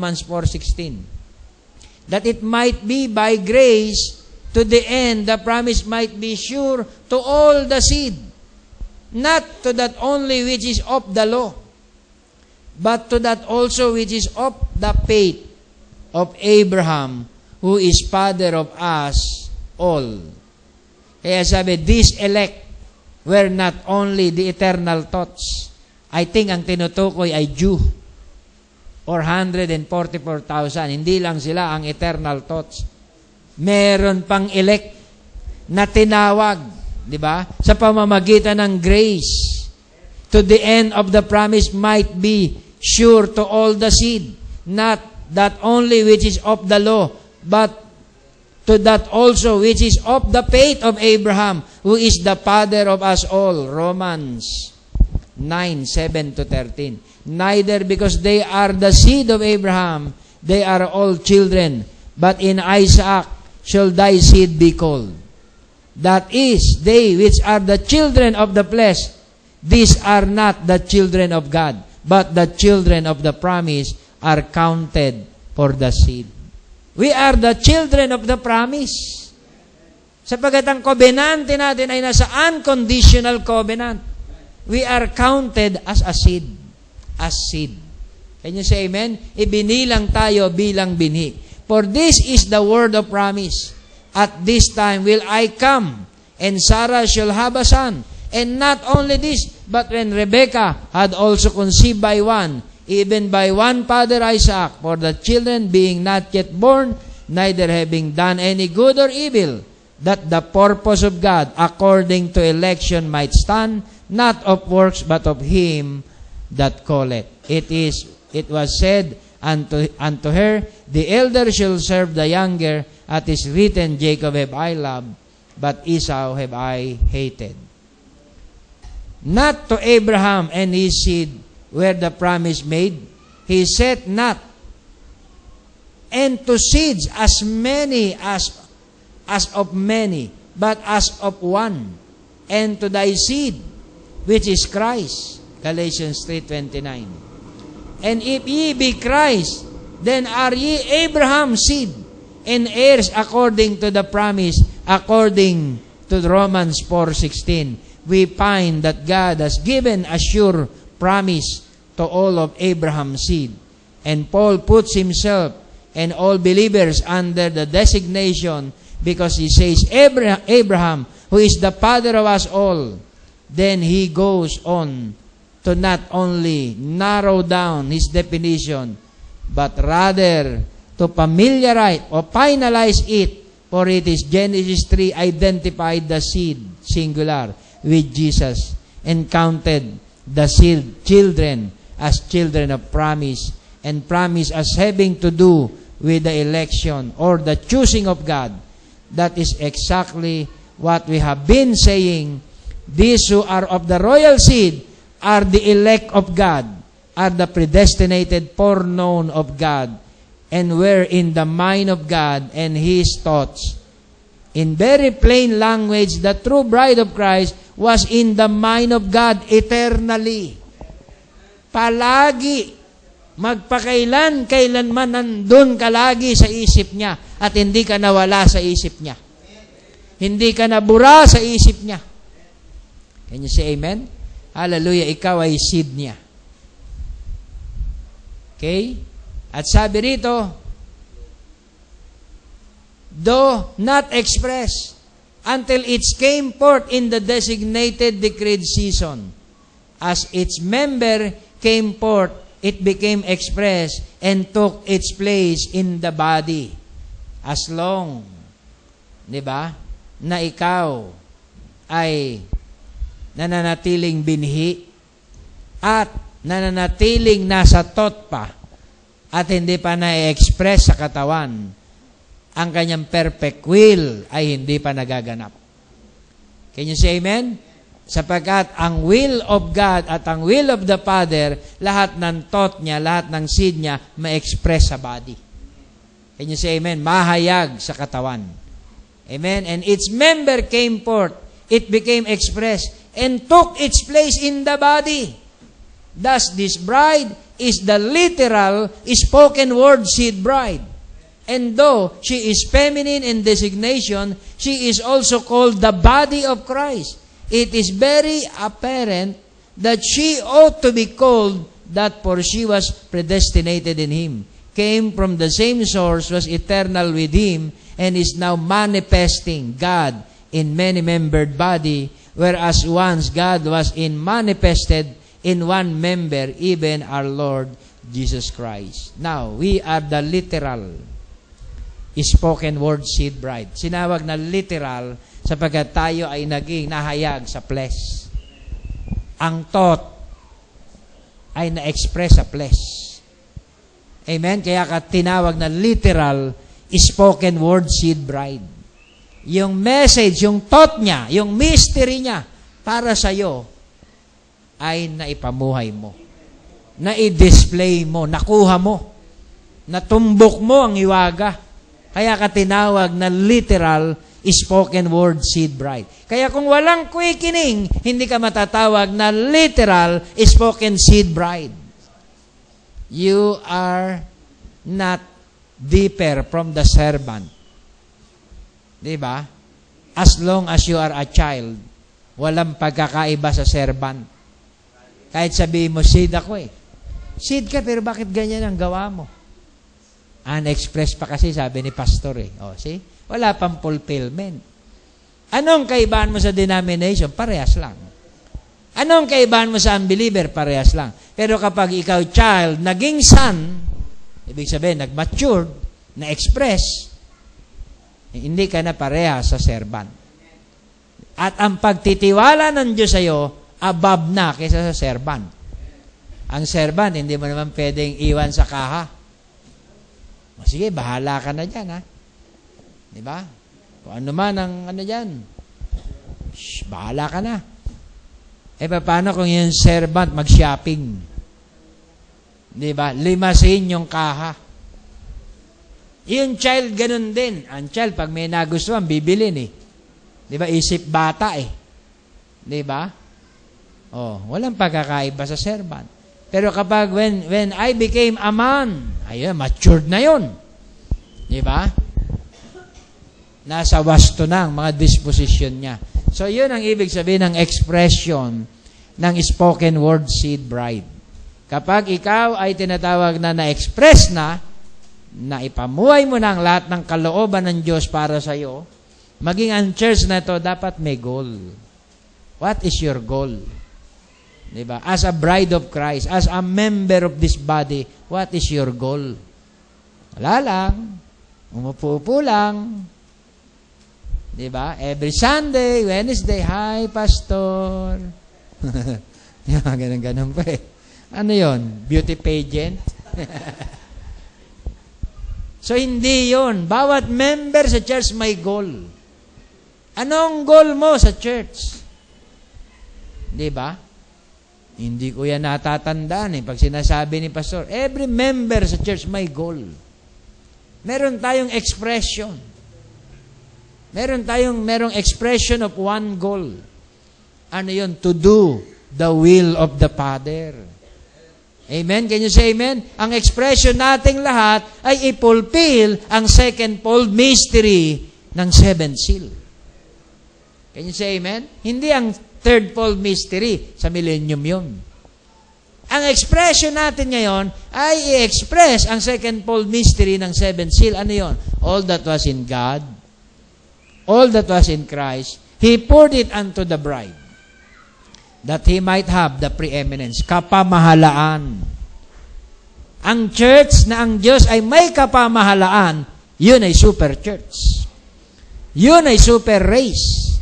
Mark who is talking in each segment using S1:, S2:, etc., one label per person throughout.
S1: Romans 4:16. That it might be by grace to the end the promise might be sure to all the seed, not to that only which is of the law, but to that also which is of the faith of Abraham, who is father of us all. Kaya sabi, these elect were not only the eternal thoughts. I think ang tinutukoy ay Jew, or 144,000. Hindi lang sila ang eternal thoughts. Meron pang elect na tinawag, di ba? Sa pamamagitan ng grace, to the end of the promise might be sure to all the seed, not that only which is of the law, but to that also which is of the faith of Abraham, who is the father of us all. Romans 9:7-13. Neither because they are the seed of Abraham, they are all children, but in Isaac shall thy seed be called. That is, they which are the children of the flesh, these are not the children of God, but the children of the promise are counted for the seed. We are the children of the promise. Sapagat ang covenante natin ay nasa unconditional covenant. We are counted as a seed. As seed. Can you say amen? Ibinilang tayo bilang binhi. For this is the word of promise. At this time will I come, and Sarah shall have a son. And not only this, but when Rebekah had also conceived by one, even by one father Isaac, for the children being not yet born, neither having done any good or evil, that the purpose of God according to election might stand, not of works, but of him that calleth. It was said unto her, the elder shall serve the younger, as is written, Jacob have I loved, but Esau have I hated. Not to Abraham and his seed where the promise made, he said not, and to seeds as many as of many, but as of one, and to thy seed, which is Christ. Galatians 3:29. And if ye be Christ, then are ye Abraham's seed, and heirs according to the promise, according to Romans 4:16. We find that God has given a sure promise to all of Abraham's seed. And Paul puts himself and all believers under the designation because he says, Abraham, who is the father of us all. Then he goes on to not only narrow down his definition, but rather to familiarize or finalize it, for it is Genesis 3 identified the seed, singular, with Jesus, and counted the seed children as children of promise, and promise as having to do with the election or the choosing of God. That is exactly what we have been saying. These who are of the royal seed are the elect of God, are the predestinated foreknown of God, and were in the mind of God and His thoughts. In very plain language, the true bride of Christ was in the mind of God eternally. Palagi, kailanman nandun ka lagi sa isip niya at hindi ka nawala sa isip niya. Hindi ka nabura sa isip niya. Can you say amen? Hallelujah, ikaw ay seed niya. Okay? At sabi rito, though not expressed until it came forth in the designated decreed season, as its member came forth, it became expressed and took its place in the body. As long, di ba, na ikaw ay nananatiling binhi at nananatiling nasa thought pa at hindi pa na-express sa katawan, ang kanyang perfect will ay hindi pa nagaganap. Can you say amen? Sapagkat ang will of God at ang will of the Father, lahat ng thought niya, lahat ng seed niya, ma-express sa body. Can you say amen? Mahayag sa katawan. Amen? And its member came forth, it became expressed, and took its place in the body. Thus, this bride is the literal spoken word seed bride. And though she is feminine in designation, she is also called the body of Christ. It is very apparent that she ought to be called that, for she was predestinated in Him, came from the same source, was eternal with Him, and is now manifesting God in many-membered body, whereas once God was manifested in one member, even our Lord Jesus Christ. Now, we are the literal spoken word seed bride. Sinawag na literal sapagkat tayo ay naging nahayag sa flesh. Ang thought ay na-express sa flesh. Amen? Kaya ka tinawag na literal spoken word seed bride. Yung message, yung thought niya, yung mystery niya para sa iyo ay naipamuhay mo. Na-i-display mo, nakuha mo. Natumbok mo ang iwaga. Kaya ka tinawag na literal spoken word seed bride. Kaya kung walang quickening, hindi ka matatawag na literal spoken seed bride. You are not deeper from the servant. Diba? As long as you are a child, walang pagkakaiba sa servant. Kahit sabihin mo, seed ako eh. Seed ka, pero bakit ganyan ang gawa mo? Unexpressed pa kasi, sabi ni pastor eh. O, see? Wala pang fulfillment. Anong kaibahan mo sa denomination? Parehas lang. Anong kaibahan mo sa unbeliever? Parehas lang. Pero kapag ikaw child, naging son, ibig sabihin, nag-matured, na-express, hindi ka na parehas sa servant. At ang pagtitiwala ng Diyos sa iyo, above na kaysa sa servant. Ang servant, hindi mo naman pwedeng iwan sa kaha. O sige, bahala ka na dyan, ha? Diba? Kung ano man ang ano dyan, bahala ka na. Eh, paano kung yung servant mag-shopping? Diba? Limasin yung kaha. Yung child, ganun din. Ang child, pag may nagustuhan, bibilin eh. Diba? Isip bata eh. Diba? Oh, walang pagkakaiba sa servant. Pero kapag when I became a man, ayun, matured na yun. Diba? Nasa wasto na ang mga disposition niya. So, yun ang ibig sabihin ng expression ng spoken word seed bride. Kapag ikaw ay tinatawag na na-express na ipamuhay mo na ang lahat ng kalooban ng Diyos para sa iyo, maging ang church na ito dapat may goal. What is your goal? Diba? As a bride of Christ, as a member of this body, what is your goal? Wala lang. Umupo-upo lang. Diba? Every Sunday, Wednesday, hi, pastor. Ganun pa eh. Ano yon? Beauty pageant? So, hindi yon. Bawat member sa church may goal. Anong goal mo sa church? Diba? Hindi ko yan natatandaan eh. Pag sinasabi ni pastor, every member sa church may goal. Meron tayong expression. Merong expression of one goal. Ano yun? To do the will of the Father. Amen? Can you say amen? Ang expression nating lahat ay i-fulfill ang second-fold mystery ng seventh seal. Can you say amen? Hindi ang third-fold mystery sa millennium yun. Ang expression natin ngayon ay i-express ang second-fold mystery ng seventh seal. Ano yun? All that was in God, all that was in Christ, He poured it unto the bride, that He might have the preeminence, kapamahalaan. Ang church na ang Diyos ay may kapamahalaan, yun ay super church. Yun ay super race.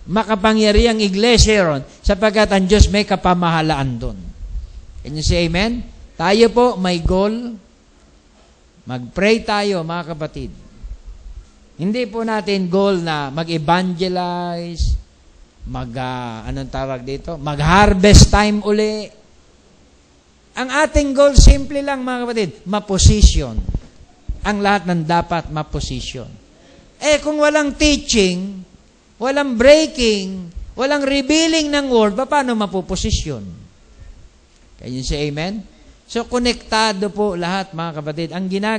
S1: Makapangyariang iglesia ron, sapagkat ang Diyos may kapamahalaan doon. Can you say amen? Tayo po may goal. Mag-pray tayo, mga kapatid. Hindi po natin goal na mag-evangelize, anong tawag dito? Mag-harvest time uli. Ang ating goal, simple lang, mga kapatid, ma-position. Ang lahat ng dapat ma-position. Kung walang teaching, walang breaking, walang revealing ng word, paano mapuposisyon? Can you say amen? So, konektado po lahat, mga kapatid. Ang